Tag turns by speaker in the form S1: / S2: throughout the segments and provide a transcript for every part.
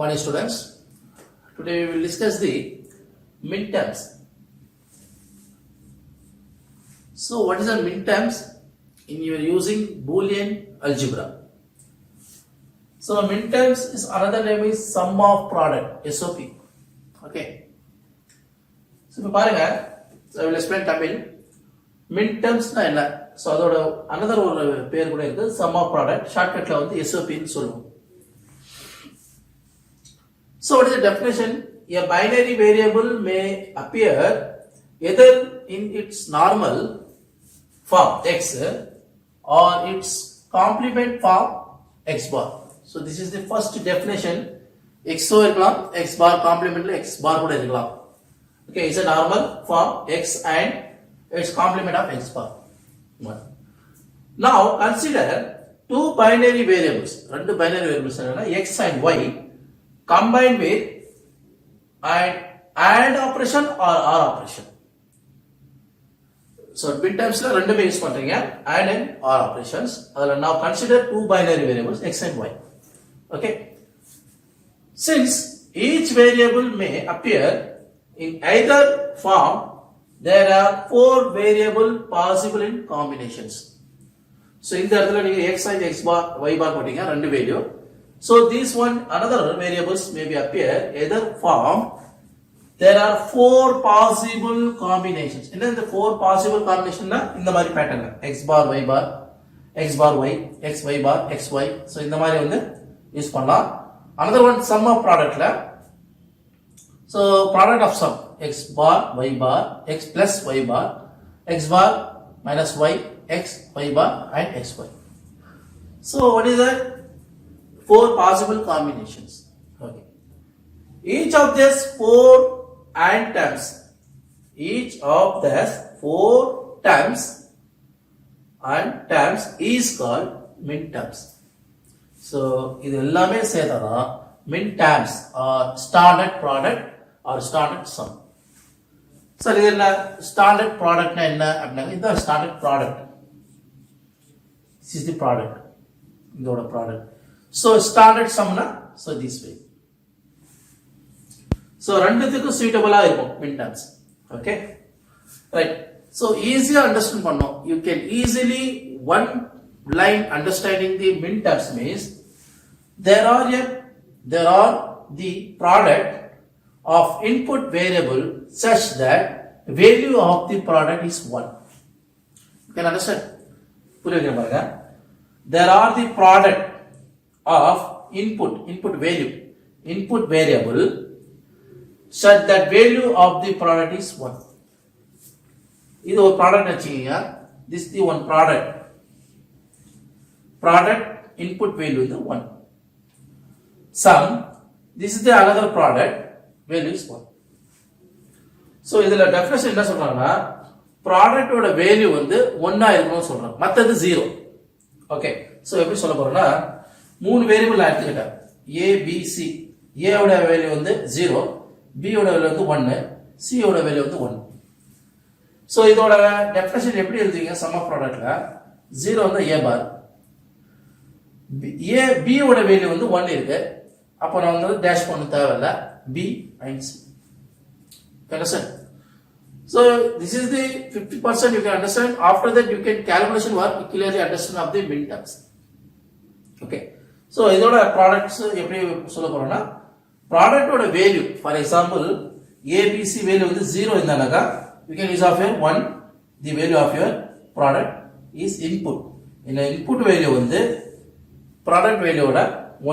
S1: Morning students. Today we will discuss the minterms. So what is a minterms? In you are using Boolean algebra. So minterms is another name is sum of product SOP. Okay. So so I will explain Tamil. Minterms na enna? So adoda another ஒரு பேர் கூட இருக்கு sum of product shortcutல வந்து SOP ன்னு சொல்லுவோம். So what is the definition? A binary variable may appear either in its normal form x or its complement form x bar. So this is the first definition. X இருக்கலாம் x bar complement x bar கூட இருக்கலாம். Okay, it's a normal form x and its complement of x bar. Now consider two binary variables. ரெண்டு binary variables என்னன்னா x and y combined with an AND operation or OR operation. So minterms la ரெண்டுமே use பண்றீங்க AND and OR operations. அதல now consider two binary variables x and y. Okay. Since each variable may appear in either form, there are four variable possible in combinations. So இந்த இடத்துல நீங்க x and x bar y bar போட்டீங்க ரெண்டு value. So this one another variables may be appear either form. There are four possible combinations. என்ன இந்த four possible combination னா இந்த மாதிரி pattern x bar y bar x bar y x y bar x y. So இந்த மாதிரி வந்து use பண்ணலாம். Another one sum of product ல so product of sum x bar y bar x plus y bar x bar minus y x y bar and x y. So what is that? Four possible combinations. Okay. Each of these four AND terms, each of these four terms and terms is called minterms. So இது எல்லாமே சேர்த்தா minterms or standard product or standard sum. So இது என்ன standard product னா என்ன அப்படினா இந்த standard product. This is the product. இதோட product. So standard sum na so this way. So ரெண்டுத்துக்கும் suitable இருக்கும் minterms. Okay, right. So easy understand பண்ணோம். You can easily one line understanding the minterms means there are the product of input variable such that value of the product is 1. You can understand? புரியுங்க பாருங்க. There are the product of input variable such that value of the product is 1. இது ஒரு product வச்சுக்கீங்க. This is the one product input value is 1. Sum, this is the another product value is 1. So இதுல definition என்ன சொல்றாங்கன்னா product ஓட value வந்து 1 ஆ இருக்கணும்னு சொல்றாங்க. மத்தது 0. Okay, so எப்படி சொல்ல போறோம்னா மூணு வேரியபிள் எடுத்துக்கிட்டேன் a b c. a ஓட வேல்யூ வந்து 0, b ஓட வேல்யூ வந்து 1, c ஓட வேல்யூ வந்து 1. சோ இதோட டெஃபினிஷன் எப்படி எழுதுவீங்க sum of productல 0 வந்து a bar, b ஓட வேல்யூ வந்து 1 இருக்கு. அப்ப நான் வந்து டேஷ் பண்ண தேவையில்ல b and c. Understand? So this is the 50% you can understand. After that you can calculation work clearly understand of the minterms. Okay. So இதோட products எப்படி சொல்ல போறோம்னா product ஓட value for example abc value வந்து 0 இருந்தானாக்கா you can use of your 1. The value of your product is input. இந்த input value வந்து product value ஓட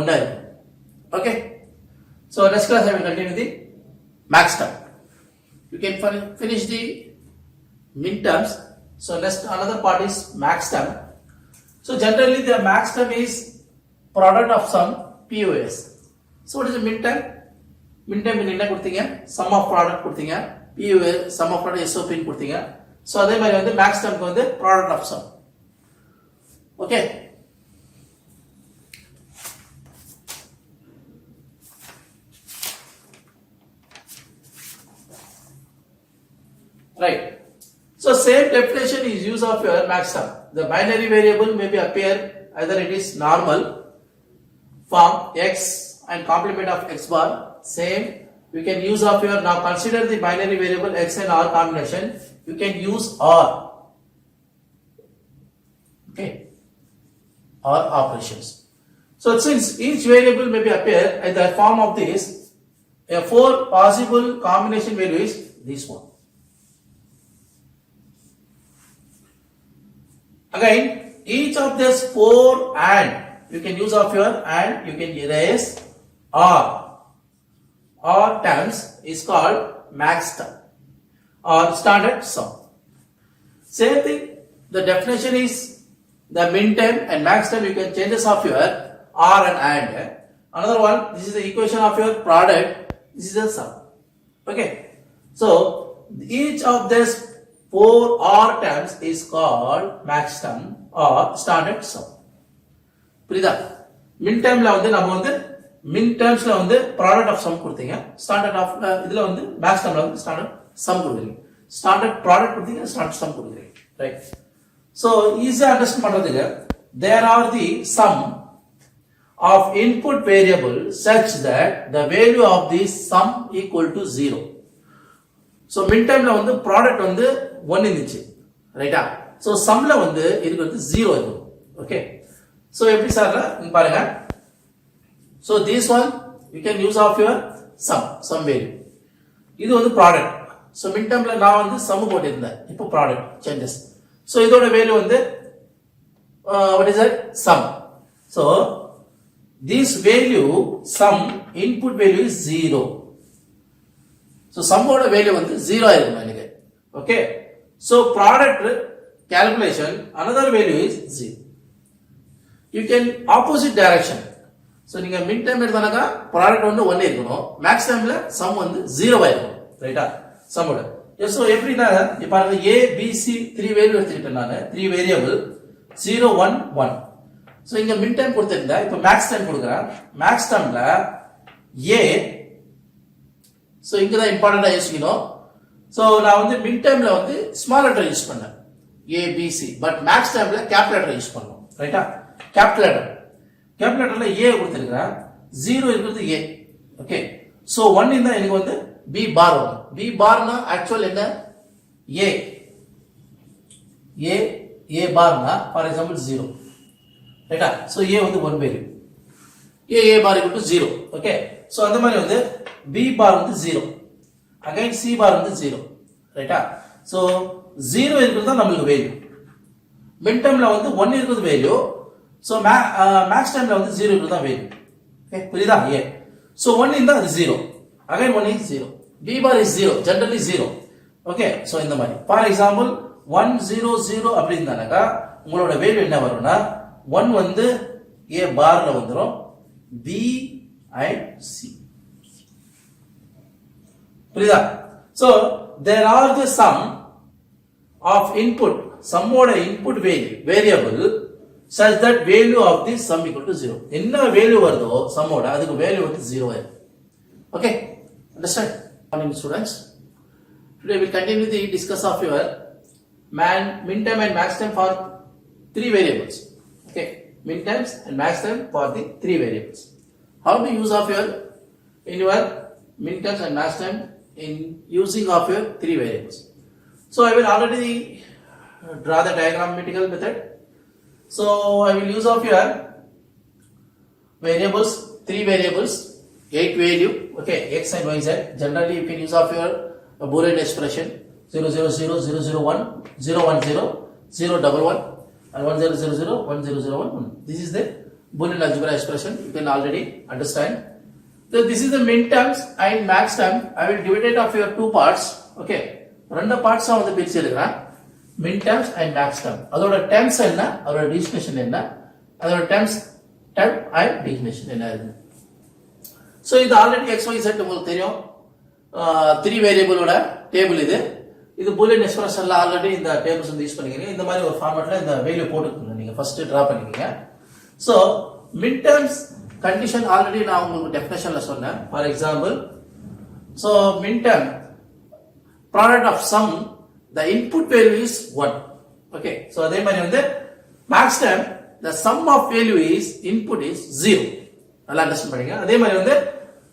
S1: 1 ஆ இருக்கும். Okay, so next class I will continue the max term. You can finish the minterms. So next another part is max term. So generally the max term is product of sum POS. So what is the minterm? Minterm என்ன கொடுத்தீங்க? Sum of product கொடுத்தீங்க. POS sum of product SOP கொடுத்தீங்க. So அதே மாதிரி வந்து max term க்கு வந்து product of sum. Okay. Right. So same definition is use of your max term. The binary variable may be appear either it is normal form x and complement of x bar, same. You can use of your, now consider the binary variable x and r combination, you can use or. Okay, or operations. So since each variable may be appear in the form of this, a 4 possible combination value is this one. Again, each of these 4 and you can use of your and you can erase or terms is called max term or standard sum. Same thing, the definition is the min term and max term, you can changes of your or and. Another one, this is the equation of your product, this is the sum. Okay, so each of these 4 or terms is called max term or standard sum. புரியுதா? மின் டேர்ம்ல வந்து நம்ம வந்து மின் டேர்ம்ஸ்ல வந்து product of some கொடுத்தீங்க, standard of இதுல வந்து மேக்ஸ் டேர்ம்ல வந்து ஸ்டாண்டர்ட் சம் கொடுக்குறீங்க, ஸ்டாண்டர்ட் ப்ராடக்ட் கொடுத்தீங்க, ஸ்டாண்டர்ட் சம் கொடுக்குறீங்க, ரைட்? சோ ஈஸியா அண்டர்ஸ்டாண்ட் பண்றதுக்கு there are the sum of input variable such that the value of the sum equal to 0. so min termல வந்து ப்ராடக்ட் வந்து 1 இருந்துச்சு, ரைட்டா? சோ சம்ல வந்து இதுக்கு வந்து 0 இருக்கும். ஓகே, சோ எப்படி சார் இங்க பாருங்க. so this one you can use of your sum value. இது வந்து ப்ராடக்ட். so min termல நான் வந்து sum போட்டிருந்தேன், இப்போ ப்ராடக்ட் changes. so இதோட வேல்யூ வந்து what is that? sum. so this value sum input value is 0. so sum ஓட value வந்து 0 ஆயிருக்கும் எனக்கு. Okay, so product calculation another value is 0. you can opposite direction. so நீங்க min term எடுத்தானக்கா product வந்து 1 இருக்கணும், max termல sum வந்து 0 ஆயிருக்கும், ரைட்டா? sum ஓட. so எப்படினா இப்ப பாருங்க, a b c 3 வேல்யூ எடுத்துக்கிட்டேன் நான், 3 வேரியபிள் 0 1 1. so இங்க min term கொடுத்திருந்தா, இப்ப max term கொடுக்கறேன். max termல a, so இங்க தான் இம்பார்ட்டன்ட்டா யோசிக்கணும். so நான் வந்து min termல வந்து ஸ்மால் லெட்டர் யூஸ் பண்ணேன், a b c, but max termல கேபிட்டல் லெட்டர் யூஸ் பண்ணனும், ரைட்டா? கேபிட்டல் லெட்டர்ல a கொடுத்திருக்கேன், 0 இருக்குது a. ஓகே, so 1 இருந்தா எனக்கு வந்து b பார் வரும். b பார்னா ஆக்சுவல் என்ன? a பார்னா ஃபார் எக்ஸாம்பிள் 0, ரைட்டா? so a வந்து 1 value, a bar equal to 0. Okay, so அந்த மாதிரி வந்து b பார் வந்து 0, அகைன் c பார் வந்து 0, ரைட்டா? so 0 இருக்குது தான் நமக்கு வேல்யூ. மின் டேர்ம்ல வந்து 1 இருக்குது வேல்யூ, so மேக்ஸ் டேர்ம்ல வந்து 0 இருக்குது தான் வேல்யூ. ஓகே, புரியுதா? a so 1 இருந்தா அது 0, again 1 is 0, b bar is 0, generally 0. Okay, so இந்த மாதிரி ஃபார் எக்ஸாம்பிள் 1 0 0 அப்படி இருந்தானக்கா உங்களோட வேல்யூ என்ன வரும்னா 1 வந்து a பார்ல வந்துரும், b and c. புரியுதா? so there are the sum of input, sum ஓட input value variable such that value of the sum equal to 0. என்ன வேல்யூ வருதோ sum ஓட அதுக்கு வேல்யூ வந்து 0 ஆயிடும். okay, understand? morning students, today we will continue the discuss of your min term and max term for 3 variables. okay, min terms and max term for the 3 variables. how to use of your in your min terms and max term in using of your 3 variables. so I will already draw the diagrammatical method. so I will use of your variables, 3 variables, 8 value, okay, x and y z. generally you can use of your Boolean expression 0 0 0 0 0 1 0 1 0 0 1 1 and 1 0 0 0 1 0 0 1 1. this is the Boolean algebra expression, you can already understand. so this is the min terms and max term. I will divide it of your 2 parts. okay, ரெண்டு பார்ட்ஸா வந்து பிரிச்சிருக்கேன், min terms and max term. அதோட terms என்ன, அதோட definition என்ன, அதோட term and definition என்ன இருக்கு. so இது ஆல்ரெடி x y z உங்களுக்கு தெரியும், 3 வேரியபிளோட டேபிள் இது. இது பூலியன் எக்ஸ்பிரஷன்ல ஆல்ரெடி இந்த டேபிள்ஸ் வந்து யூஸ் பண்ணிக்கிறீங்க. இந்த மாதிரி ஒரு ஃபார்மட்ல இந்த வேல்யூ போட்டுக்கோங்க, நீங்க ஃபர்ஸ்ட் டிரா பண்ணிக்கங்க. So minterms condition already நான் உங்களுக்கு டெஃபினிஷன்ல சொன்னேன். For example, so minterm product of sum the input value is 1. okay, so அதே மாதிரி வந்து max term the sum of value is input is 0. நல்லா அண்டர்ஸ்டாண்ட் பண்ணுங்க. அதே மாதிரி வந்து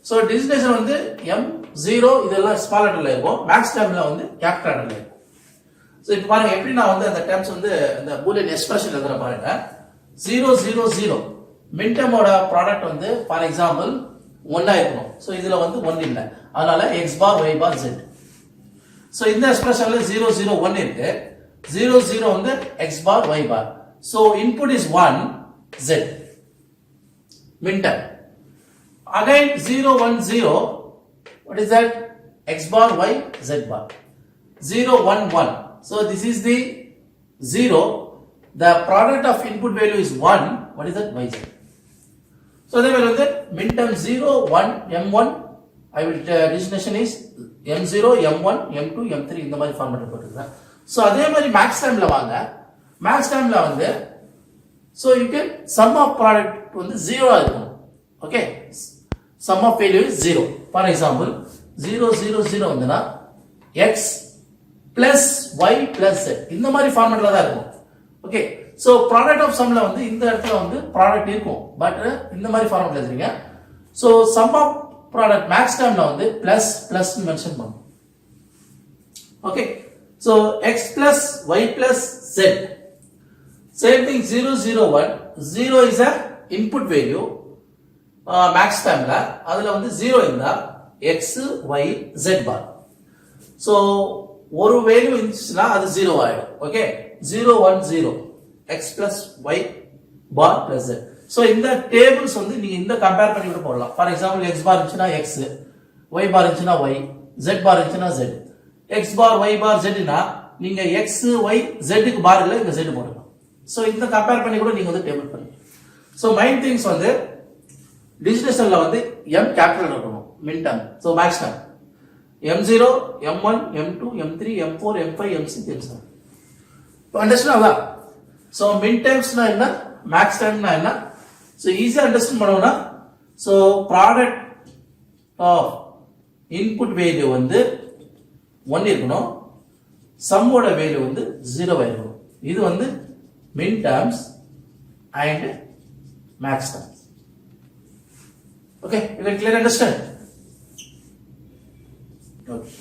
S1: சோ டிஜிட்டேஷன் வந்து M0 இதெல்லாம் ஸ்மால் லெட்டர்ல இருக்கும், மேக்ஸ் டேர்ம்ல வந்து கேபிட்டல் லெட்டர்ல இருக்கும். சோ இப்போ பாருங்க எப்படி நான் வந்து அந்த டேர்ம்ஸ் வந்து அந்த பூலியன் எக்ஸ்பிரஷன் எழுதுற பாருங்க. 0 0 0 மின்டமோட ப்ராடக்ட் வந்து ஃபார் எக்ஸாம்பிள் 1 இருக்கணும். சோ இதுல வந்து 1 இல்ல, அதனால x பார் y பார் z. சோ இந்த எக்ஸ்பிரஷன்ல 0 0 1 இருக்கு, 0 0 வந்து x bar y bar. So input is 1 z minterm. Again 0 1 0, what is that? X bar y z bar. 0 1 1, so this is the 0, the product of input value is 1, what is that? Yz. So they will the minterm 0 1 m1, I will destination is m0 m1 m2 m3 இந்த மாதிரி format போட்டுருக்கேன். so அதே மாதிரி maths டைம்ல வாங்க. Maths டைம்ல வந்து so you can sum of product வந்து 0 ஆ இருக்கும். okay, sum of value is 0. for example 0 0 0 வந்துனா x plus y plus z இந்த மாதிரி ஃபார்மேட்ல தான் இருக்கும். okay, so product of sumல வந்து இந்த இடத்துல வந்து product இருக்கும், பட் இந்த மாதிரி ஃபார்மேட்ல எழுதுறீங்க. so sum of product max termல வந்து plus plus மென்ஷன் பண்ணும். okay, so x plus y plus z, same thing 0 0 1, 0 is a input value, max termல அதுல வந்து 0 இருந்தா x y z bar. so ஒரு வேல்யூ இருந்துச்சுனா அது 0 ஆயிடும். Okay, 0 1 0 x plus y bar plus z. so இந்த tables வந்து நீங்க இந்த கம்பேர் பண்ணி கூட போடலாம். ஃபார் எக்ஸாம்பிள் x bar இருந்துச்சுனா x, y bar இருந்துச்சுனா y, z bar இருந்துச்சுனா z. x bar y bar z னா நீங்க x y z க்கு பார் இல்ல, இங்க z போடலாம். so இந்த கம்பேர் பண்ணி கூட நீங்க வந்து டேபிள் பண்ணுங்க. so மைன் திங்ஸ் வந்து டிஜிட்டேஷன்ல வந்து m கேபிட்டல் இருக்கணும் மின்டர்ம். so maths term m0 m1 m2 m3 m4 m5 m6 m7. இப்போ அண்டர்ஸ்டாண்ட் ஆகுதா? so மின் டர்ம்ஸ்னா என்ன, மேக்ஸ் டர்ம்னா என்ன, so ஈஸியா அண்டர்ஸ்டாண்ட் பண்ணனும்னா so product of input value வந்து 1 இருக்கணும், சம்மோட வேல்யூ வந்து 0 இருக்கணும். இது வந்து minterms and maxterms. okay, you can clearly understand. Okay.